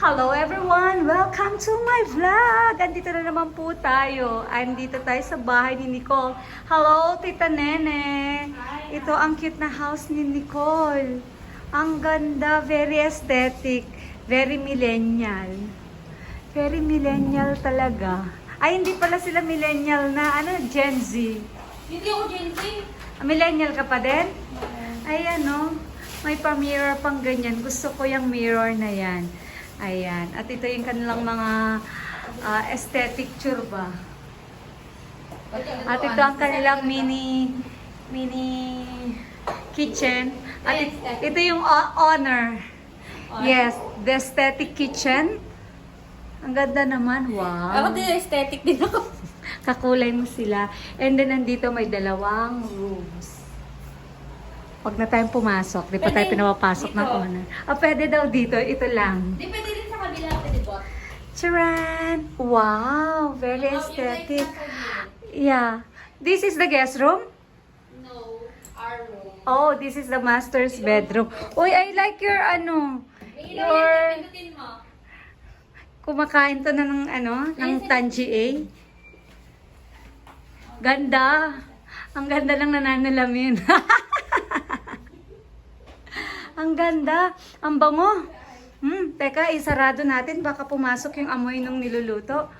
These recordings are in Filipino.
Hello everyone! Welcome to my vlog! Andito na naman po tayo. Andito tayo sa bahay ni Nicole. Hello, Tita Nene! Ito ang cute na house ni Nicole. Ang ganda, very aesthetic, very millennial. Very millennial talaga. Ay, hindi pala sila millennial na, Gen Z. Hindi ako Gen Z. Millennial ka pa din? Ay, may pa-mirror pang ganyan. Gusto ko yung mirror na yan. Ayan. At ito yung kanilang mga aesthetic ba. At ito ang kanilang mini kitchen. At ito yung honor. Yes, the aesthetic kitchen. Ang ganda naman. Wow. Ako din aesthetic din ako. Kakulay mo sila. And then nandito may dalawang rooms. Huwag na tayong pumasok. Di pa tayo pinapapasok ng honor. Pwede daw dito. Ito lang. Di pwede din sa kabila, pwede po. Charan! Wow! Very aesthetic. Yeah. This is the guest room? No, our room. Oh, this is the master's bedroom. Uy, I like your your Pindutin mo. kumakain to na ng Tangie. Ganda. Ang ganda lang nananalamin. Ang ganda. Ang bango. Teka, isarado natin. Baka pumasok yung amoy nung niluluto.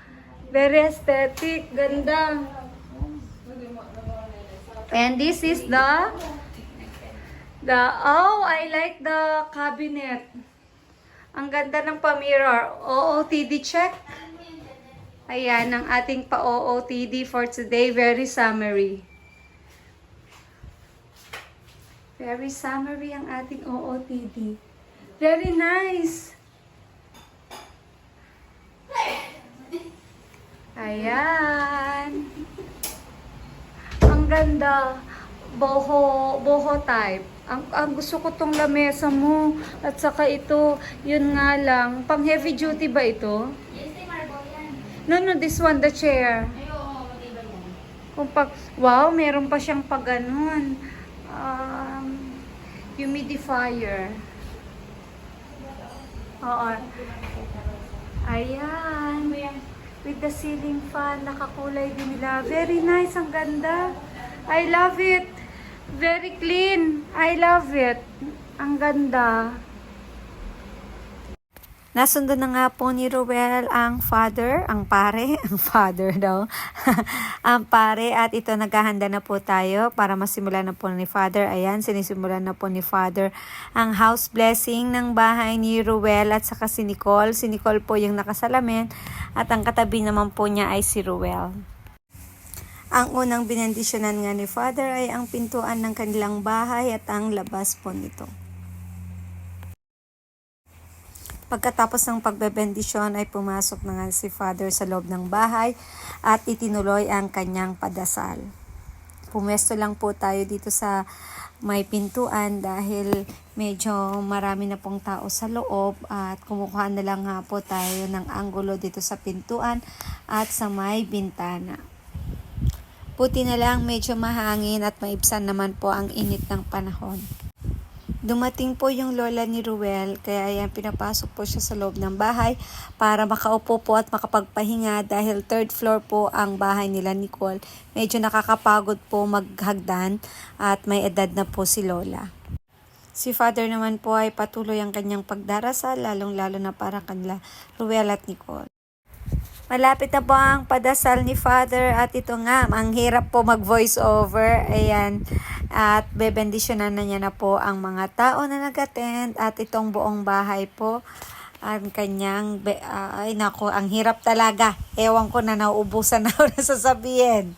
Very aesthetic. Ganda. And this is oh, I like the cabinet. Ang ganda ng pa-mirror. OOTD check. Ayan, ang ating pa-OOTD for today. Very summary. Very summary ang ating OOTD. Very nice. Ayan. Ang ganda. Boho type. Ang gusto ko tong lamesa mo. At saka ito, yun nga lang. Pang heavy duty ba ito? Yes, may marble yan. No, this one, the chair. Ay, oo, matibay yan. Wow, meron pa siyang pag-ganon. Humidifier. Oo. Ayan. With the ceiling fan, nakakulay din nila. Very nice, ang ganda. I love it. Very clean. I love it. Ang ganda. Nasundo na nga po ni Ruel ang father, ang father daw, ang pare, at ito naghahanda na po tayo para masimulan na po ni father. Ayan, sinisimulan na po ni father ang house blessing ng bahay ni Ruel at saka si Nicole. Si Nicole po yung nakasalamin at ang katabi naman po niya ay si Ruel. Ang unang binendisyonan nga ni father ay ang pintuan ng kanilang bahay at ang labas po nito. Pagkatapos ng pagbebendisyon ay pumasok na nga si Father sa loob ng bahay at itinuloy ang kanyang padasal. Pumesto lang po tayo dito sa may pintuan dahil medyo marami na pong tao sa loob at kumukuha na lang nga po tayo ng anggulo dito sa pintuan at sa may bintana. Buti na lang medyo mahangin at maibsan naman po ang init ng panahon. Dumating po yung lola ni Ruel, kaya ayan, pinapasok po siya sa loob ng bahay para makaupo po at makapagpahinga dahil third floor po ang bahay nila Nicole. Medyo nakakapagod po maghagdan at may edad na po si lola. Si father naman po ay patuloy ang kanyang pagdarasal, lalong-lalo na para kanila Ruel at Nicole. Malapit na po ang padasal ni Father at ito nga, ang hirap po mag-voice over. Ayan, at bebendisyonan na niya na po ang mga tao na nag-attend at itong buong bahay po. Ang kanyang, ay nako, ang hirap talaga. Ewan ko na, nauubusan na ako na sasabihin.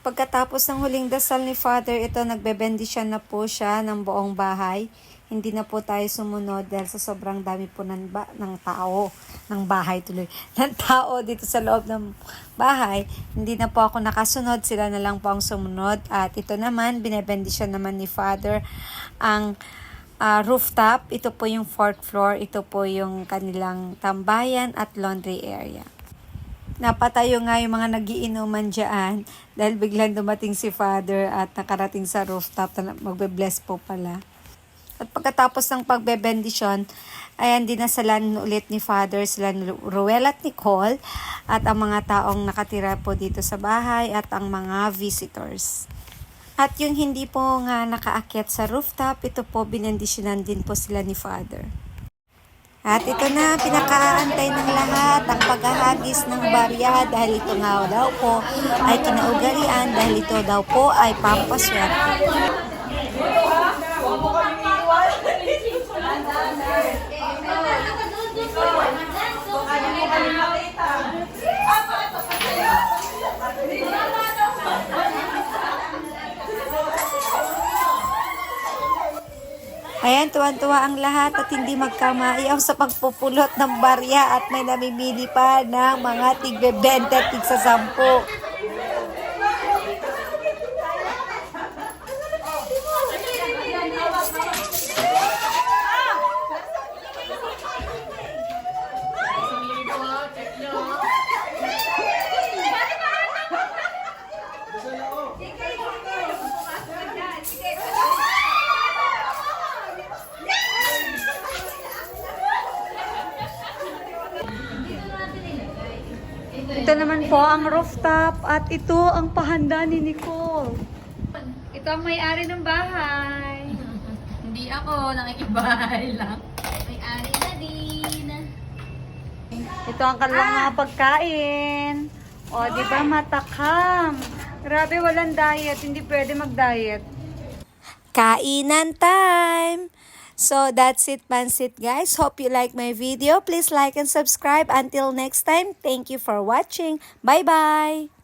Pagkatapos ng huling dasal ni Father, ito nagbebendisyon na po siya ng buong bahay. Hindi na po tayo sumunod dahil sa sobrang dami po ng tao, ng bahay tuloy, ng tao dito sa loob ng bahay. Hindi na po ako nakasunod, sila na lang po ang sumunod. At ito naman, binebendisyon naman ni Father ang rooftop. Ito po yung 4th floor, ito po yung kanilang tambayan at laundry area. Napatayo nga yung mga nagiinuman dyan dahil biglang dumating si Father at nakarating sa rooftop na magbe-bless po pala. At pagkatapos ng pagbebendisyon, ayan, dinasalan ulit ni Father sila ni Ruel at Nicole at ang mga taong nakatira po dito sa bahay at ang mga visitors. At yung hindi po nga nakaakyat sa rooftop, ito po binendisyonan din po sila ni Father. At ito na, pinakaantay ng lahat ang paghahagis ng barya dahil ito nga daw po ay kinaugalian dahil ito daw po ay pampaswerte. Ayan, tuwan-tuwa ang lahat at hindi magkamaiaw sa pagpupulot ng barya at may namimili pa ng mga tig-20 at tig-10. Ito naman po ang rooftop at ito ang pahanda ni Nicole. Ito ang may-ari ng bahay. Hindi ako, nakikibahay lang. May-ari na din. Ito ang kanilang mga pagkain. O, di ba matakam? Grabe, walang diet. Hindi pwede mag-diet. Kainan time! So, that's it, Pansit, guys. Hope you like my video. Please like and subscribe. Until next time, thank you for watching. Bye-bye!